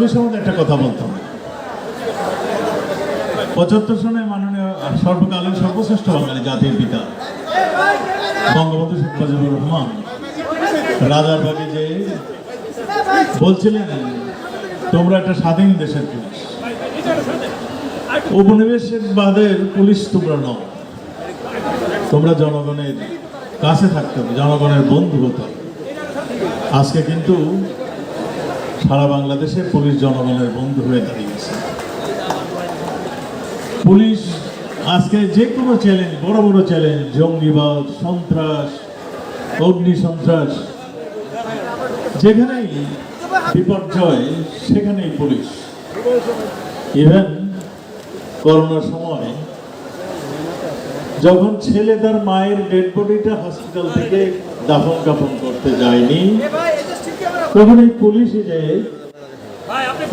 Police সম্বন্ধে একটা কথা বলতাম। 75 সনে মাননীয় সর্বকালীন সর্বশ্রেষ্ঠ বাঙালি জাতির পিতা বঙ্গবন্ধু শেখ মুজিবুর রহমান রাজারবাগে যে বলছিলেন, তোমরা একটা স্বাধীন দেশের পুলিশ, উপনিবেশবাদের পুলিশ তোমরা নও, তোমরা জনগণের কাছে থাকতে হবে, জনগণের বন্ধু হতে হবে। আজকে কিন্তু সারা বাংলাদেশে পুলিশ জনগণের বন্ধু হয়ে দাঁড়িয়েছে। পুলিশ আজকে যে কোনো চ্যালেঞ্জ, বড় বড় চ্যালেঞ্জ, জঙ্গিবাদ, সন্ত্রাস, অগ্নি সন্ত্রাস, যেখানেই বিপর্যয় সেখানেই পুলিশ। ইভেন করোনার সময় যখন ছেলে তার মায়ের ডেড বডিটা হসপিটাল থেকে দাফন কাফন করতে যায়নি, তখন এই পুলিশে যেয়ে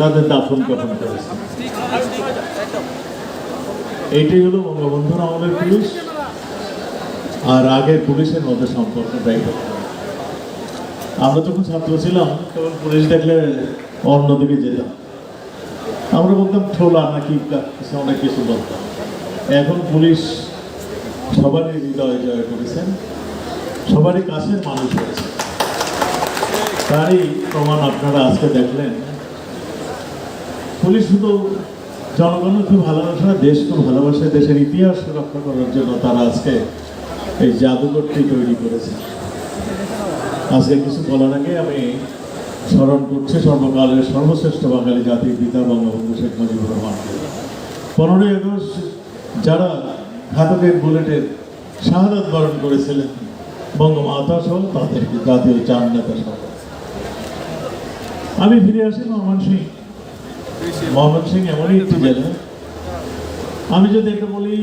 তাদের দাফন কাফন করেছে। এইটাই হলো বঙ্গবন্ধুর আমলের পুলিশ আর আগের পুলিশের মধ্যে সম্পর্কটাই। আমরা যখন ছাত্র ছিলাম তখন পুলিশ দেখলে অন্যদিকে যেতাম, আমরা বলতাম ঠোলা নাকি অনেক কিছু বলতাম। এখন পুলিশ সবারই হৃদয় জয় করেছেন, সবারই কাছের মানুষ হয়েছে। তারই প্রমাণ আপনারা আজকে দেখলেন। পুলিশ শুধু জনগণের খুব ভালোবাসা, দেশকে ভালোবাসে, দেশের ইতিহাস রক্ষা করার জন্য তারা আজকে এই জাদুঘরটি তৈরি করেছে। আজকে কিছু বলার আগে আমি স্মরণ করছি সর্বকালের সর্বশ্রেষ্ঠ বাঙালি জাতির পিতা বঙ্গবন্ধু শেখ মুজিবুর রহমানকে। 15ই আগস্ট যারা ঘাতকের বুলেটের শাহাদাত বরণ করেছিলেন, বঙ্গমাতা সহ তাদেরকে, জাতীয় চার নেতা সহ। আমি ফিরে আসি ময়মনসিংহ এমনই একটি জেলা, আমি যদি এটা বলি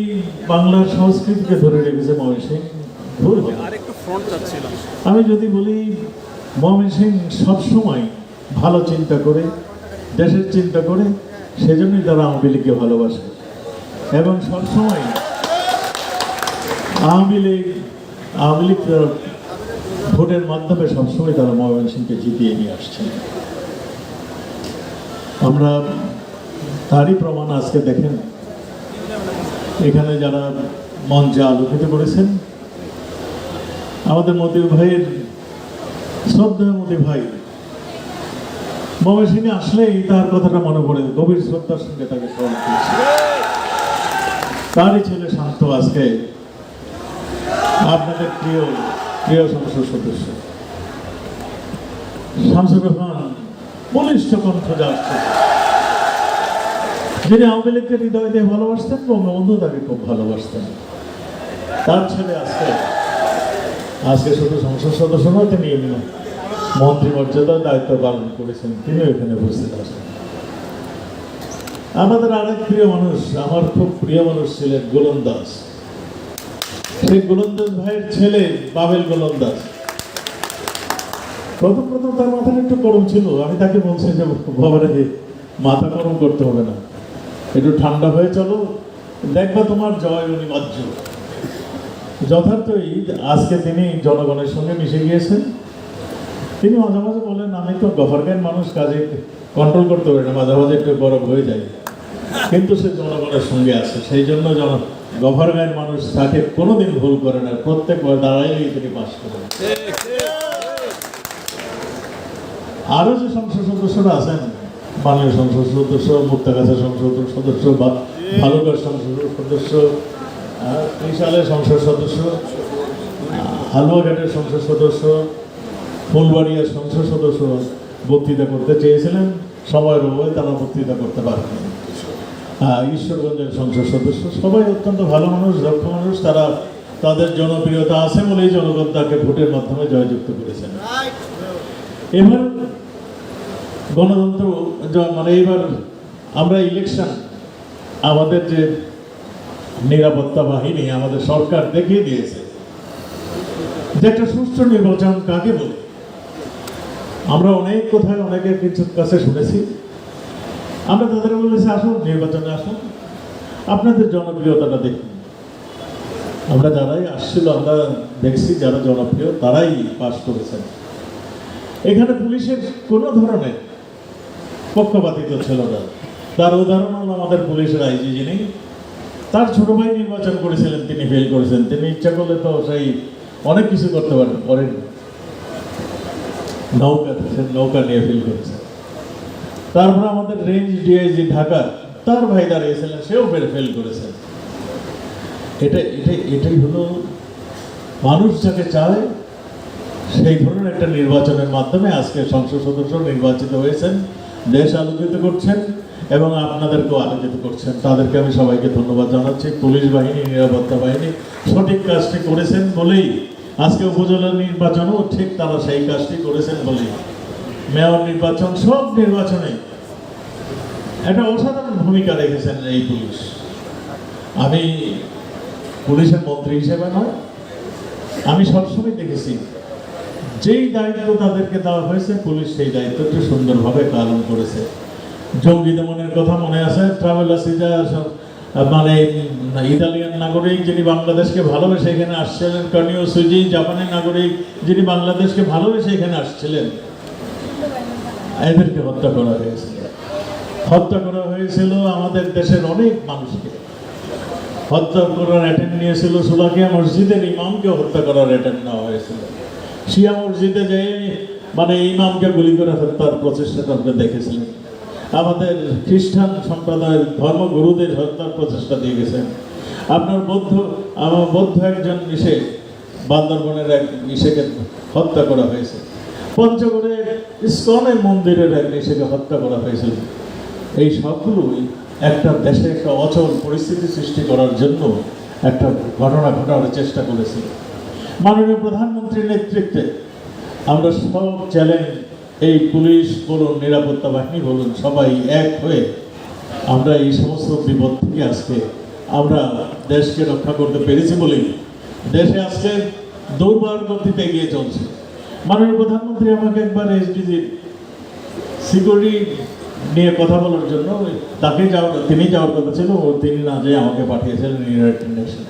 বাংলার সংস্কৃতিকে ধরে রেখেছে ময়মনসিংহ, ভুল হবে। আমি যদি বলি ময়মনসিংহ সবসময় ভালো চিন্তা করে, দেশের চিন্তা করে, সেজন্যই তারা আওয়ামী লীগকে ভালোবাসে এবং সবসময় আওয়ামী লীগ ভোটের মাধ্যমে সবসময় তারা ময়মনসিংহকে জিতিয়ে নিয়ে আসছেন। আমরা তারই প্রমাণ আজকে দেখেন, এখানে যারা মঞ্চে আলোকিত করেছেন, আমাদের মতিউর ভাইয়ের শ্রদ্ধেয় মতি ভাই ময়মনসিংহে আসলেই তার কথাটা মনে পড়ে, গভীর শ্রদ্ধার সঙ্গে তাকে স্মরণ করছে। তারই ছেলে শান্ত আজকে আপনাদের প্রিয় সংসদ সদস্য শামসুর রহমান বলিষ্ঠ কণ্ঠ আসছে, যিনি আওয়ামী লীগকে হৃদয় দিয়ে ভালোবাসতেন, বঙ্গবন্ধু তাকে খুব ভালোবাসতেন। তার ছেলে আজকে শুধু সংসদ সদস্য নয়, তিনি মন্ত্রীমর্যাদার দায়িত্ব পালন করেছেন, তিনিও এখানে উপস্থিত আছেন। আমাদের আরেক প্রিয় মানুষ, আমার খুব প্রিয় মানুষ ছিলেন গোলন্দাজ। সেই গোলন্দাজ ভাইয়ের ছেলে বাবেল গোলন্দাজ। প্রথম তার মাথাটা একটু গরম ছিল। আমি তাকে বলছি যে বাবারে, মাথা গরম করতে হবে না, একটু ঠান্ডা হয়ে চলো, দেখবা তোমার জয় অনিবার্য। যথার্থই আজকে তিনি জনগণের সঙ্গে মিশে গিয়েছেন। তিনি মাঝে মাঝে বলেন, আমি তো গভর্নমেন্ট মানুষ, কাজে কন্ট্রোল করতে পারি না, মাঝে মাঝে একটু গরম হয়ে যায়, কিন্তু সে জনগণের সঙ্গে আছে। সেই জন্য গভর্নমেন্ট মানুষ তাকে কোনোদিন ভুল করে না, প্রত্যেকবার দাঁড়াইলেই তিনি পাশ করেন। আরো যে সংসদ সদস্যরা আছেন, মাননীয় সংসদ সদস্য, মুক্তাগাছা সংসদ সদস্য, ভালুকার সংসদ সদস্য, ত্রিশালের সংসদ সদস্য, হালুয়াঘাটের সংসদ সদস্য, ফুলবাড়িয়ার সংসদ সদস্য বক্তৃতা করতে চেয়েছিলেন, সময়ের অভাবে তারা বক্তৃতা করতে পারেন। ঈশ্বরগঞ্জের সংসদ সদস্য সবাই অত্যন্ত ভালো মানুষ, দক্ষ মানুষ। তারা তাদের জনপ্রিয়তা আছে বলেই জনগণ তাকে ভোটের মাধ্যমে জয়যুক্ত করেছেন। এবার গণতন্ত্র এবার আমরা ইলেকশন, আমাদের যে নিরাপত্তা বাহিনী, আমাদের সরকার দেখিয়ে দিয়েছে যে একটা সুষ্ঠু নির্বাচন কাকে বলে। আমরা অনেক কোথায় অনেকের কিছুর কাছে শুনেছি, আমরা তাদের বলেছি আসুন নির্বাচনে আসুন, আপনাদের জনপ্রিয়তাটা দেখুন। আমরা যারাই আসছিল আমরা দেখছি যারা জনপ্রিয় তারাই পাস করেছেন। এখানে পুলিশের কোনো ধরনের পক্ষপাতিত্ব ছিল না। তার উদাহরণ হলো আমাদের পুলিশের আইজি, যিনি তার ছোট ভাই নির্বাচন করেছিলেন, তিনি ফেল করেছেন। তিনি ইচ্ছা করলে তো সেই অনেক কিছু করতে করেন, নৌকা নিয়ে ফেল করেছেন। তারপর আমাদের রেঞ্জ ডিআইজি ঢাকা, তার ভাই দাঁড়িয়েছিলেন, সেও ফেল করেছেন। এটাই হলো মানুষ যাকে চায় সেই ধরনের একটা নির্বাচনের মাধ্যমে আজকে সংসদ সদস্য নির্বাচিত হয়েছেন, দেশ আলোকিত করছেন এবং আপনাদেরকেও আলোকিত করছেন। তাদেরকে আমি সবাইকে ধন্যবাদ জানাচ্ছি। পুলিশ বাহিনী, নিরাপত্তা বাহিনী সঠিক কাজটি করেছেন বলেই আজকে উপজেলা নির্বাচনও ঠিক তারা সেই কাজটি করেছেন বলেই মেয়র নির্বাচন, সব নির্বাচনে একটা অসাধারণ ভূমিকা রেখেছেন এই পুলিশ। আমি পুলিশের মন্ত্রী হিসেবে নয়, আমি সবসময় দেখেছি যেই দায়িত্ব তাদেরকে দেওয়া হয়েছে পুলিশ সেই দায়িত্বটি সুন্দরভাবে পালন করেছে। জঙ্গি দমনের কথা মনে আছে, ট্রাভেলার্সিজা মানে ইতালিয়ান নাগরিক যিনি বাংলাদেশকে ভালোবেসে এখানে আসছিলেন, কর্নিও সুজি জাপানের নাগরিক যিনি বাংলাদেশকে ভালোবেসে এখানে আসছিলেন, এদেরকে হত্যা করা হয়েছিল। হত্যা করা হয়েছিল আমাদের দেশের অনেক মানুষকে। হত্যা করার অ্যাটেন্ড নিয়েছিল সুলাকিয়া মসজিদের ইমামকে হত্যা করার অ্যাটেন্ড নেওয়া হয়েছিল। শিয়া মসজিদে যে মানে ইমামকে গুলি করে হত্যার প্রচেষ্টাটা আপনি দেখেছিলেন। আমাদের খ্রিস্টান সম্প্রদায়ের ধর্মগুরুদের হত্যার প্রচেষ্টা দিয়ে গেছেন। আপনার বৌদ্ধ একজন ইসে বান্দরবনের এক ইসেকে হত্যা করা হয়েছে। পঞ্চগড়ে ইসকনের মন্দিরের এক ইসেকে হত্যা করা হয়েছিল। এই সবগুলোই একটা দেশে একটা অচল পরিস্থিতি সৃষ্টি করার জন্য একটা ঘটনা ঘটানোর চেষ্টা করেছিল। মাননীয় প্রধানমন্ত্রীর নেতৃত্বে আমরা সব চ্যালেঞ্জ, এই পুলিশ বলুন, নিরাপত্তা বাহিনী বলুন, সবাই এক হয়ে আমরা এই সমস্ত বিপদ থেকে আজকে আমরা দেশকে রক্ষা করতে পেরেছি বলেই দেশে আজকে দুর্বার গতিতে এগিয়ে চলছে। মাননীয় প্রধানমন্ত্রী আমাকে একবার এসডিজি সিকিউরিটি নিয়ে কথা বলার জন্য তিনি যাওয়ার কথা ছিল, তিনি না যেয়ে আমাকে পাঠিয়েছিলেন ইউনাইটেড নেশন।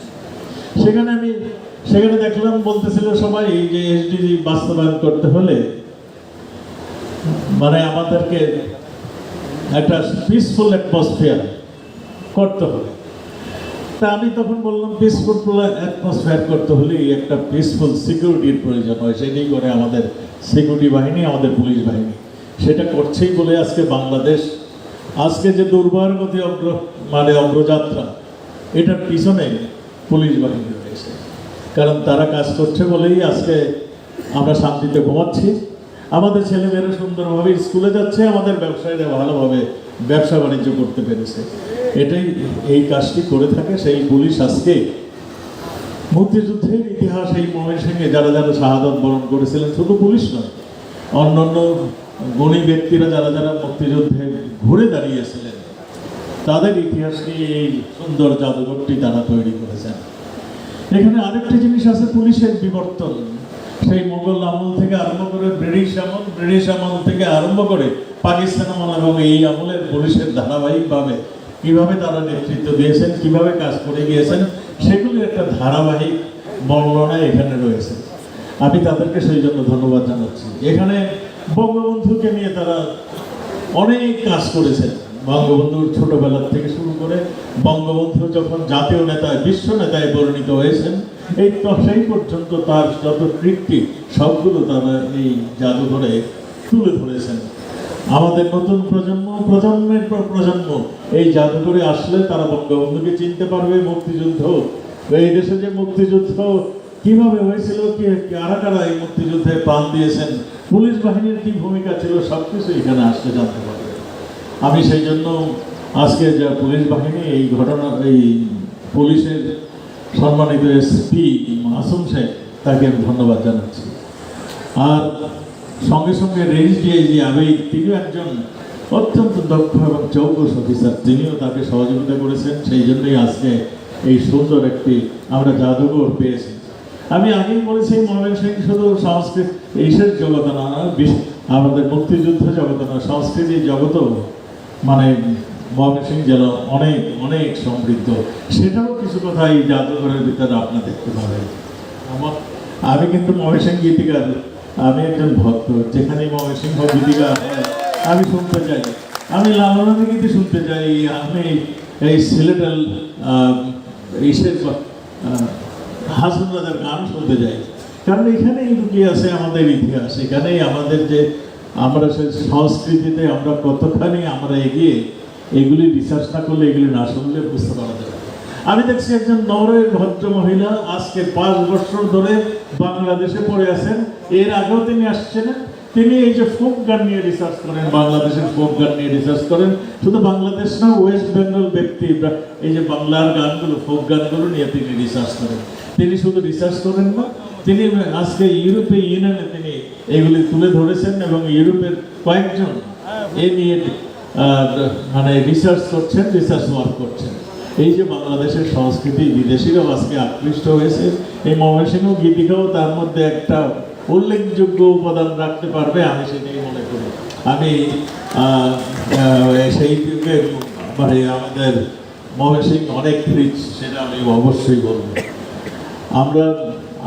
সেখানে দেখলাম বলতেছিল সবাই যে এসডিজি বাস্তবায়ন করতে হলে মানে আমাদেরকে একটা পিসফুল অ্যাটমসফিয়ার করতে হবে। তা আমি তখন বললাম পিসফুল অ্যাটমসফিয়ার করতে হলে একটা পিসফুল সিকিউরিটির প্রয়োজন হয়। সেটাই করে আমাদের সিকিউরিটি বাহিনী, আমাদের পুলিশ বাহিনী সেটা করছেই বলে আজকে বাংলাদেশ আজকে যে দুর্বার গতি অগ্রযাত্রা, এটার পিছনে পুলিশ বাহিনী রয়েছে। কারণ তারা কাজ করছে বলেই আজকে আমরা শান্তিতে ঘুমাচ্ছি, আমাদের ছেলেমেয়েরা সুন্দরভাবে স্কুলে যাচ্ছে, আমাদের ব্যবসায়ীরা ভালোভাবে ব্যবসা বাণিজ্য করতে পেরেছে। এই কাজটি করে থাকে সেই পুলিশ। আজকে মুক্তিযুদ্ধের ইতিহাস, এই ময়মনসিংহে যারা যারা শাহাদাত বরণ করেছিলেন, শুধু পুলিশ নয়, অন্যান্য গুণী ব্যক্তিরা যারা যারা মুক্তিযুদ্ধে ঘুরে দাঁড়িয়েছিলেন, তাদের ইতিহাস নিয়ে এই সুন্দর জাদুঘরটি তারা তৈরি করেছেন। এখানে আরেকটি জিনিস আছে, পুলিশের বিবর্তন। সেই মোগল আমল থেকে আরম্ভ করে ব্রিটিশ আমল থেকে আরম্ভ করে পাকিস্তান আমল এবং এই আমলের পুলিশের ধারাবাহিকভাবে কিভাবে তারা নেতৃত্ব দিয়েছেন, কিভাবে কাজ করে গিয়েছেন, সেগুলির একটা ধারাবাহিক বর্ণনা এখানে রয়েছে। আমি তাদেরকে সেই জন্য ধন্যবাদ জানাচ্ছি। এখানে বঙ্গবন্ধুকে নিয়ে তারা অনেক কাজ করেছেন। বঙ্গবন্ধুর ছোটবেলার থেকে শুরু করে বঙ্গবন্ধু যখন জাতীয় নেতায়, বিশ্ব নেতায় পরিণত হয়েছেন, সেই পর্যন্ত তার যত কীর্তি সবগুলো তারা এই জাদুঘরে তুলে ধরেছেন। আমাদের নতুন প্রজন্মের পর প্রজন্ম এই জাদুঘরে আসলে তারা বঙ্গবন্ধুকে চিনতে পারবে। মুক্তিযুদ্ধ, এই দেশে যে মুক্তিযুদ্ধ কিভাবে হয়েছিল, কারা কারা এই মুক্তিযুদ্ধে প্রাণ দিয়েছেন, পুলিশ বাহিনীর কি ভূমিকা ছিল, সব কিছু এখানে আসলে জানতে পারবে। আমি সেই জন্য আজকে যা পুলিশ বাহিনী এই ঘটনা, এই পুলিশের সম্মানিত এসপি মাসুম সাহেব, তাকে আমি ধন্যবাদ জানাচ্ছি। আর সঙ্গে সঙ্গে রেঞ্জ ডিআইজি আবেগ, তিনিও একজন অত্যন্ত দক্ষ এবং চৌকস অফিসার, তিনিও তাকে সহযোগিতা করেছেন। সেই জন্যই আজকে এই সুন্দর একটি আমরা জাদুঘর পেয়েছি। আমি আগেই বলেছি ময়মনসিংহ শুধু সংস্কৃতি এইসব জগৎ না, আমাদের মুক্তিযুদ্ধ জগৎ না, সংস্কৃতির জগতও মানে ময়মনসিংহ জেলা অনেক অনেক সমৃদ্ধ। সেটারও কিছু কথা এই জাদুঘরের ভিতরে আপনার দেখতে পাবেন। আমি কিন্তু ময়মনসিংহ গীতিকার, আমি একজন ভক্ত। যেখানে ময়মনসিংহ গীতিকার হয় আমি শুনতে চাই। আমি লালনের গীতি শুনতে চাই, আমি এই সিলেটাল ইসের হাসন রাজার গান শুনতে যাই, কারণ এখানেই লুকিয়ে আছে আমাদের ইতিহাস, এখানেই আমাদের যে আমরা সে সংস্কৃতিতে আমরা কতখানি আমরা এগিয়ে, এগুলি রিসার্চ না করলে, এগুলি না শুনলে বুঝতে পারা যাবে। আমি দেখছি একজন নরের ভদ্র মহিলা আজকে 5 বছর ধরে বাংলাদেশে পড়ে আছেন, এর আগেও তিনি আসছেন। তিনি এই যে ফোক গান নিয়ে রিসার্চ করেন, বাংলাদেশের ফোক গান নিয়ে রিসার্চ করেন, শুধু বাংলাদেশ না, ওয়েস্ট বেঙ্গল ব্যক্তি এই যে বাংলার গানগুলো, ফোক গানগুলো নিয়ে তিনি রিসার্চ করেন। তিনি শুধু রিসার্চ করেন না, তিনি আজকে ইউরোপীয় ইউনিয়নে তিনি এগুলি তুলে ধরেছেন এবং ইউরোপের কয়েকজন এ নিয়ে মানে রিসার্চ করছেন, রিসার্চ ওয়ার্ক করছেন। এই যে বাংলাদেশের সংস্কৃতি বিদেশিরাও আজকে আকৃষ্ট হয়েছে, এই ময়মনসিংহ গীতিকাও তার মধ্যে একটা উল্লেখযোগ্য উপাদান রাখতে পারবে, আমি সেটাই মনে করি। আমি সেই যুগে মানে আমাদের ময়মনসিংহ অনেক রিচ, সেটা আমি অবশ্যই বলব। আমরা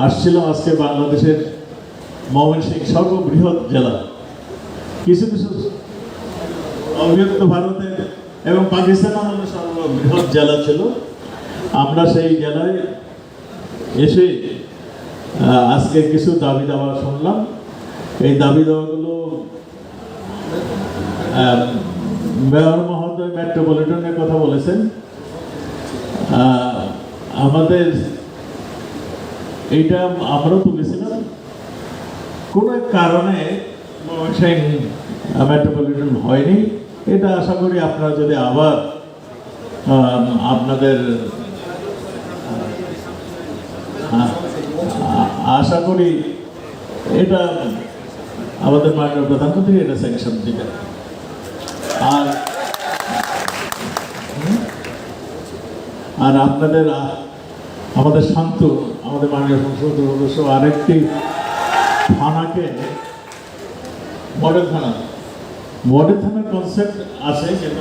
আসছিলাম আজকে বাংলাদেশের ময়মনসিংহ সর্ববৃহৎ জেলা, কিছু কিছু অবিভক্ত ভারতের এবং পাকিস্তান আমাদের সর্ববৃহৎ জেলা ছিল। আমরা সেই জেলায় এসে আজকে কিছু দাবি দাওয়া শুনলাম। এই দাবি দাওয়াগুলো মেয়র মহোদয় মেট্রোপলিটনের কথা বলেছেন। আমাদের এইটা আমরাও তুলেছিলাম, কোনো এক কারণে সেই মেট্রোপলিটন হয়নি। এটা আশা করি আপনারা যদি আবার আপনাদের আশা করি এটা আমাদের মাননীয় প্রধানমন্ত্রী এটা স্যাংশন দিবেন। আর আপনাদের আমাদের শান্ত আমাদের মাননীয় সংসদ সদস্য আরেকটি থানাকে মডেল থানার কনসেপ্ট আছে, কিন্তু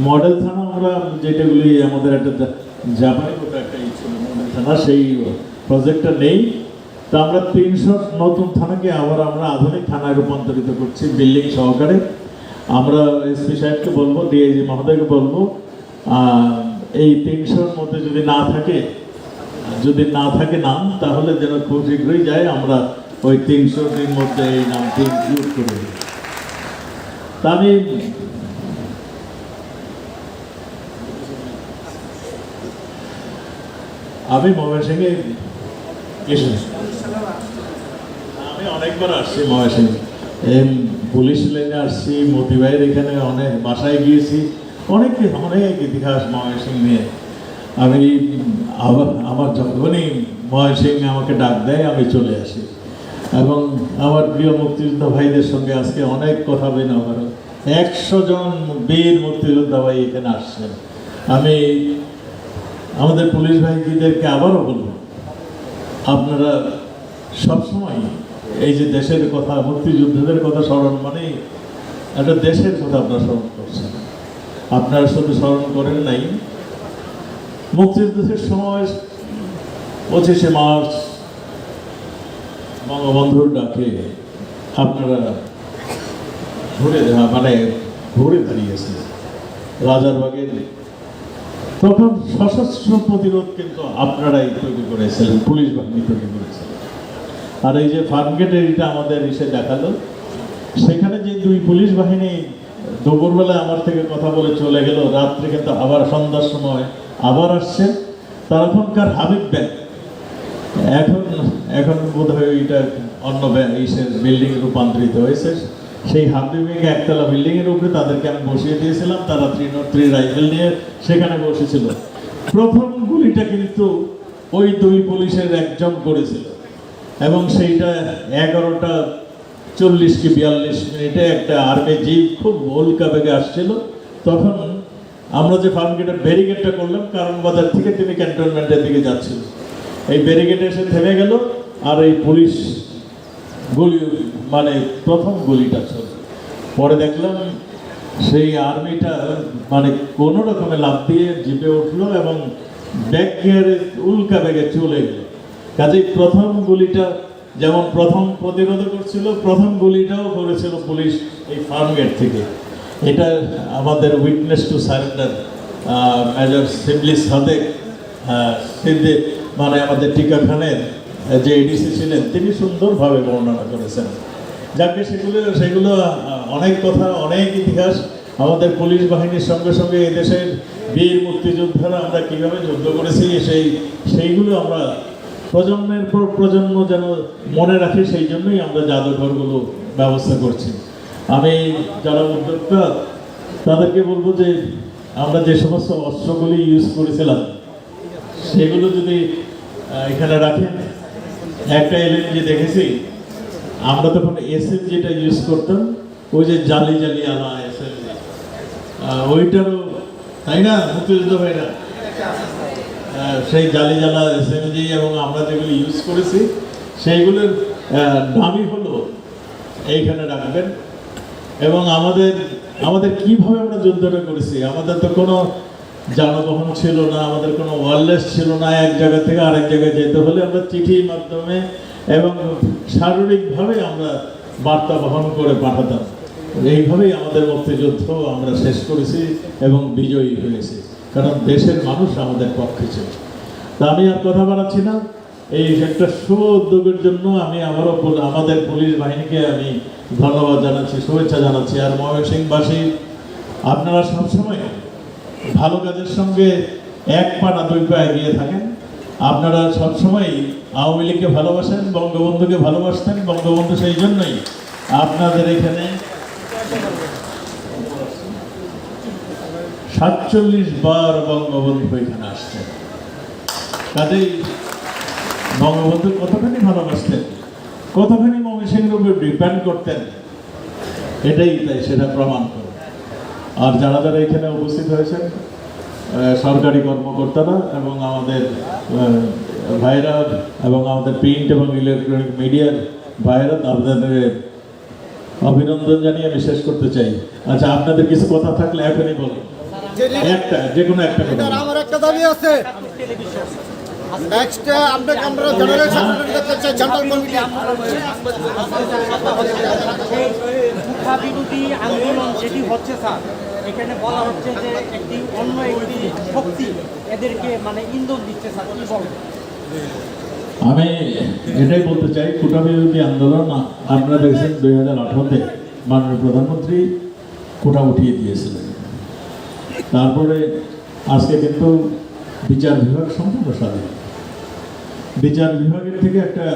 মডেল থানা আমরা যেটাগুলি আমাদের একটা জাপানি মতো একটা ছিল মডেল থানা, সেই প্রজেক্টটা নেই। তো আমরা 300 নতুন থানাকে আবার আমরা আধুনিক থানায় রূপান্তরিত করছি বিল্ডিং সহকারে। আমরা এসপি সাহেবকে বলবো, ডিআইজি মহোদয়কে বলবো, এই 300-র মধ্যে যদি না থাকে নাম, তাহলে যেন খুব শীঘ্রই যায়, আমরা ওই 300-র মধ্যে এই নামটি ইনক্লুড করে দিই। তা আমি ময়মনসিংহে আমি অনেকবার আসছি ময়মনসিংহে, পুলিশ লাইনে আসছি, মতি ভাইয়ের এখানে অনেক বাসায় গিয়েছি, অনেক ইতিহাস ময়মনসিংহ নিয়ে। আমি আমার যখনই ময়মনসিংহ আমাকে ডাক দেয় আমি চলে আসি, এবং আমার প্রিয় মুক্তিযোদ্ধা ভাইদের সঙ্গে আজকে অনেক কথা বিনিময় হলো। 100 জন বীর মুক্তিযোদ্ধা ভাই এখানে আসছেন। আমি আমাদের পুলিশ ভাইদেরকে আবারও বলবো, আপনারা সবসময় এই যে দেশের কথা, মুক্তিযোদ্ধাদের কথা স্মরণ মানে একটা দেশের কথা আপনারা স্মরণ করছেন। আপনারা শুধু স্মরণ করেন নাই, মুক্তিযুদ্ধের সময় 25শে মার্চ বঙ্গবন্ধুর ডাকে আপনারা ঘুরে দাঁড়িয়েছে রাজারবাগের। তখন সশস্ত্র প্রতিরোধ কিন্তু আপনারাই তৈরি করেছিলেন, পুলিশ বাহিনী তৈরি করেছিলেন। আর এই যে ফার্মগেটের এটা আমাদের এসে দেখালো, সেখানে যে 2 পুলিশ বাহিনী দুপুরবেলায় আমার থেকে কথা বলে চলে গেল, রাত্রে কিন্তু আবার সন্ধ্যার সময় আবার আসছে। তখনকার হাবিব ব্যাংক এখন বোধ হয় এটা অন্য বিল্ডিং রূপান্তরিত হয়েছে। সেই হাবিব ব্যাংক একতলা বিল্ডিংয়ের উপরে তাদেরকে আমি বসিয়ে দিয়েছিলাম, তারা 303 রাইফেল নিয়ে সেখানে বসেছিল। প্রথম গুলিটা কিন্তু ওই 2 পুলিশের একজন করেছিল, এবং সেইটা 11:40 কি 42 মিনিটে একটা আর্মি জিপ খুব উল্কা বেগে আসছিল। তখন আমরা যে ফার্মগেটের ব্যারিকেডটা করলাম, কারণ বাজার থেকে তিনি ক্যান্টনমেন্টের দিকে যাচ্ছিল, এই ব্যারিকেডে এসে থেমে গেল, আর এই পুলিশ গুলি মানে প্রথম গুলিটা ছিল। পরে দেখলাম সেই আর্মিটা মানে কোনো রকমে লাফ দিয়ে জিপে উঠলো এবং ব্যাক গিয়ারে উল্কা বেগে চলে গেল। কাজেই প্রথম গুলিটা যেমন প্রথম প্রতিরোধ করছিল, প্রথম গুলিটাও করেছিল পুলিশ এই ফার্মগেট থেকে। এটা আমাদের উইটনেস টু সারেন্ডার মেজর শিবলি সাদেক সিদ্দিক, মানে আমাদের টিকা খানের যে এডিসি ছিলেন, তিনি সুন্দরভাবে বর্ণনা করেছেন। যাকে সেগুলো অনেক কথা, অনেক ইতিহাস, আমাদের পুলিশ বাহিনীর সঙ্গে সঙ্গে এদেশের বীর মুক্তিযোদ্ধারা আমরা কীভাবে যুদ্ধ করেছি সেইগুলো আমরা প্রজন্মের পর প্রজন্ম যেন মনে রাখি, সেই জন্যই আমরা জাদুঘরগুলো ব্যবস্থা করছি। আমি যারা উদ্যোক্তা তাদেরকে বলবো যে আমরা যে সমস্ত অস্ত্রগুলি ইউজ করেছিলাম সেগুলো যদি এখানে রাখেন। একটা এলএনজি দেখেছি আমরা তখন এসএমজিটা ইউজ করতাম, ওই যে জালি জালি আলা এসএমজি, ওইটারও, তাই না মুক্তিযুদ্ধ ভাইরা? সেই জালি জ্বালা এসএমজি এবং আমরা যেগুলো ইউজ করেছি সেইগুলোর দামই হলো এইখানে রাখবেন। এবং আমাদের কিভাবে আমরা যুদ্ধটা করেছি, আমাদের তো কোনো যানবাহন ছিল না, আমাদের কোনো ওয়্যারলেস ছিল না, এক জায়গা থেকে আরেক জায়গায় যেতে হলে আমরা চিঠির মাধ্যমে এবং শারীরিকভাবে আমরা বার্তা বহন করে পাঠাতাম। এইভাবেই আমাদের মুক্তিযুদ্ধ আমরা শেষ করেছি এবং বিজয়ী হয়েছি, কারণ দেশের মানুষ আমাদের পক্ষে ছিল। তা আমি আর কথা বাড়াচ্ছি না, এই একটা শুভ উদ্যোগের জন্য আমি আবারও আমাদের পুলিশ বাহিনীকে আমি ধন্যবাদ জানাচ্ছি, শুভেচ্ছা জানাচ্ছি। আর ময়মনসিংহবাসী, আপনারা সবসময় ভালো কাজের সঙ্গে এক পা না দুই পা এগিয়ে থাকেন। আপনারা সবসময় আওয়ামী লীগকে ভালোবাসেন, বঙ্গবন্ধুকে ভালোবাসতেন। বঙ্গবন্ধু সেই জন্যই আপনাদের এখানে 47 বার বঙ্গবন্ধু এখানে আসছেন। কাজেই বঙ্গবন্ধু কতখানি ভালোবাসতেন, কতখানি ময়মনসিংহের উপর ডিপেন্ড করতেন, এটাই তাই সেটা প্রমাণ করে। আর যারা যারা এখানে উপস্থিত হয়েছেন, সরকারি কর্মকর্তারা এবং আমাদের ভাইরা এবং আমাদের প্রিন্ট এবং ইলেকট্রনিক মিডিয়ার ভাইরা, আপনাদের অভিনন্দন জানিয়ে আমি শেষ করতে চাই। আচ্ছা, আপনাদের কিছু কথা থাকলে এখনই বলুন, একটা যে কোনো একটা কথা। আমার একটা দাবি আছে, নেক্সট আপনাকে আমরা জেনারেল সেক্রেটারি দেখতে চাই, সেন্ট্রাল কমিটি। বিরোধী আন্দোলন যেটি হচ্ছে স্যার, এখানে বলা হচ্ছে যে অন্য একটি শক্তি এদেরকে মানে ইন্ধন দিচ্ছে স্যার, কি বলবেন? আমি এটাই বলতে চাই, কোটা বিরোধী আন্দোলন আপনারা দেখছেন 2018-তে মাননীয় প্রধানমন্ত্রী কোটা উঠিয়ে দিয়েছিলেন। তারপরে আজকে কিন্তু বিচার বিভাগ সম্পূর্ণ স্বাধীন। বিচার বিভাগের থেকে একটা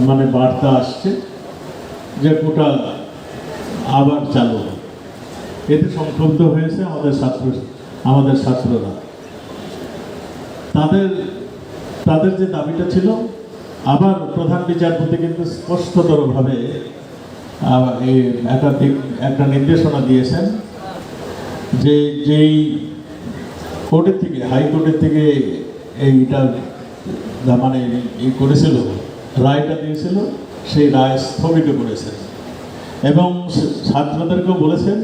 মানে বার্তা আসছে যে কোটা আবার চালু। এতে সংক্ষুব্ধ হয়েছে আমাদের ছাত্ররা। তাদের যে দাবিটা ছিল, আবার প্রধান বিচারপতি কিন্তু স্পষ্টতরভাবে এই একটা নির্দেশনা দিয়েছেন যে যেই কোর্টের থেকে, হাইকোর্টের থেকে এইটা মানে করেছিল, রায়টা দিয়েছিল, সেই রায় স্থগিত করেছেন এবং ছাত্রদেরকেও বলেছেন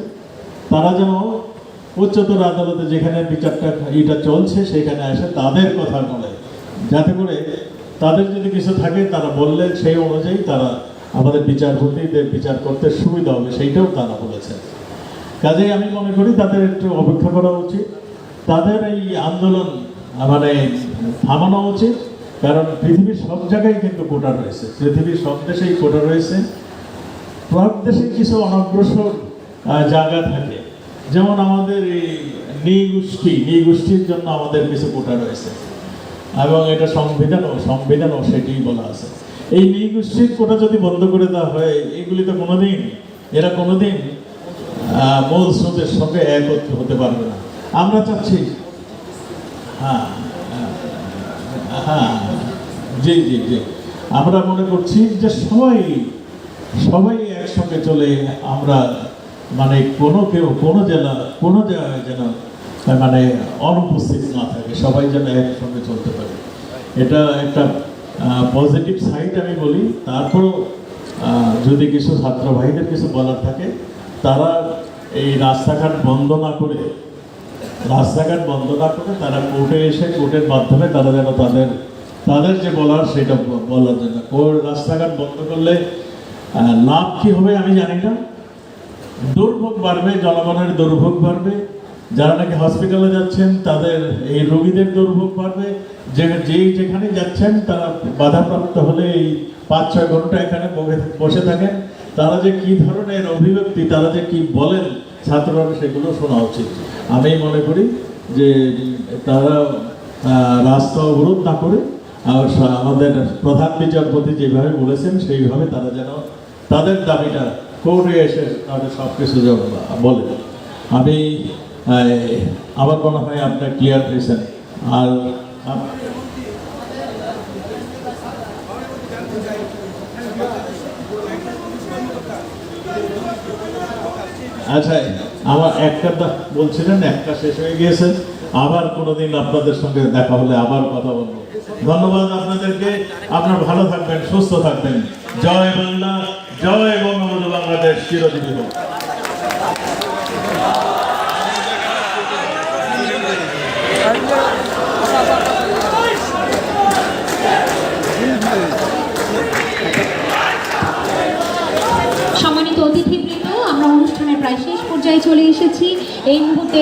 তারা যেন উচ্চতর আদালতে যেখানে বিচারটা এটা চলছে সেখানে এসে তাদের কথা বলে, যাতে করে তাদের যদি কিছু থাকে তারা বললে সেই অনুযায়ী তারা আমাদের বিচারপতিদের বিচার করতে সুবিধা হবে, সেইটাও তারা বলেছেন। কাজেই আমি মনে করি তাদের একটু অপেক্ষা করা উচিত, তাদের এই আন্দোলন মানে থামানো উচিত। কারণ পৃথিবীর সব জায়গায় কিন্তু কোটা রয়েছে, পৃথিবীর সব দেশেই কোটা রয়েছে। সব দেশে কিছু অনগ্রসর জায়গা থাকে, যেমন আমাদের এই নৃগোষ্ঠীর জন্য আমাদের কিছু কোটা রয়েছে এবং এটা সংবিধানও সেটিই বলা আছে। এই নৃগোষ্ঠীর কোটা যদি বন্ধ করে দেওয়া হয়, এগুলি তো এরা কোনোদিন মূল স্রোতের সঙ্গে এক হতে পারবে না। আমরা চাচ্ছি, হ্যাঁ হ্যাঁ জি জি জি, আমরা মনে করছি যে সবাই একসঙ্গে চলে আমরা মানে কোনো জায়গায় যেন মানে অনুপস্থিত না থাকে, সবাই যেন একসঙ্গে চলতে পারে। এটা একটা পজিটিভ সাইড আমি বলি। তারপরও যদি কিছু ছাত্র ভাইদের কিছু বলার থাকে, তারা এই রাস্তাঘাট বন্ধ না করে তারা কোর্টে এসে কোর্টের মাধ্যমে তারা যেন তাদের যে বলার সেটা বলার জন্য। রাস্তাঘাট বন্ধ করলে লাভ কি হবে আমি জানি না, দুর্ভোগ বাড়বে, জনগণের দুর্ভোগ বাড়বে, যারা নাকি হসপিটালে যাচ্ছেন তাদের এই রোগীদের দুর্ভোগ বাড়বে, যেখানে যাচ্ছেন তারা বাধাপ্রাপ্ত হলে এই 5-6 ঘন্টা এখানে বসে থাকেন, তারা যে কি ধরনের অভিব্যক্তি, তারা যে কি বলেন ছাত্ররা সেগুলো শোনা উচিত। আমি মনে করি যে তারা রাস্তা অবরোধ না করে আর আমাদের প্রধান বিচারপতি যেভাবে বলেছেন সেইভাবে তারা যেন তাদের দাবিটা কোর্টে এসে তাদের সব কিছু বলে। আমি আমার মনে হয় আপনার ক্লিয়ার হয়েছেন। আর আচ্ছা, আমার একটা বলছিলেন, একটা শেষ হয়ে গিয়েছে, আবার কোনোদিন আপনাদের সঙ্গে দেখা হলে আবার কথা বলবো। ধন্যবাদ আপনাদেরকে, আপনারা ভালো থাকবেন, সুস্থ থাকবেন। জয় বাংলা, জয় বঙ্গবন্ধু, বাংলাদেশ চিরজীবী হোক। সম্মানিত অতিথিবৃন্দ, আমরা অনুষ্ঠানের প্রায় শেষ পর্যায়ে চলে এসেছি। এই মুহূর্তে